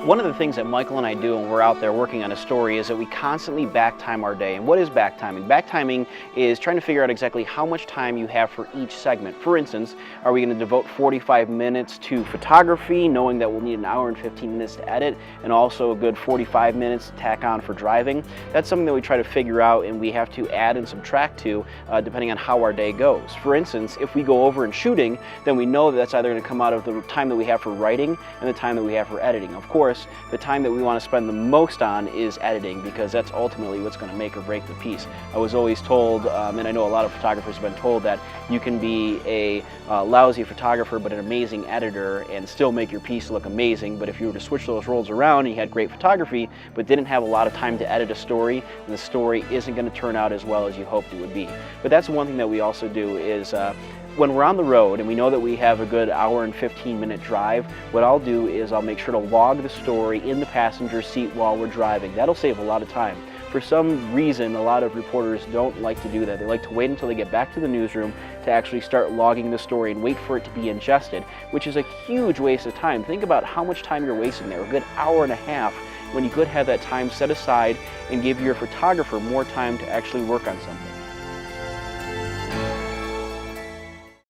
One of the things that Michael and I do when we're out there working on a story is that we constantly back time our day. And what is back timing? Back timing is trying to figure out exactly how much time you have for each segment. For instance, are we going to devote 45 minutes to photography, knowing that we'll need an hour and 15 minutes to edit, and also a good 45 minutes to tack on for driving? That's something that we try to figure out and we have to add and subtract to depending on how our day goes. For instance, if we go over in shooting, then we know that that's either going to come out of the time that we have for writing and the time that we have for editing. Of course, the time that we want to spend the most on is editing, because that's ultimately what's going to make or break the piece. I was always told, and I know a lot of photographers have been told, that you can be a lousy photographer but an amazing editor and still make your piece look amazing. But if you were to switch those roles around and you had great photography but didn't have a lot of time to edit a story, then the story isn't going to turn out as well as you hoped it would be. But that's one thing that we also do is when we're on the road and we know that we have a good hour and 15-minute drive, what I'll do is I'll make sure to log the story in the passenger seat while we're driving. That'll save a lot of time. For some reason, a lot of reporters don't like to do that. They like to wait until they get back to the newsroom to actually start logging the story and wait for it to be ingested, which is a huge waste of time. Think about how much time you're wasting there, a good hour and a half, when you could have that time set aside and give your photographer more time to actually work on something.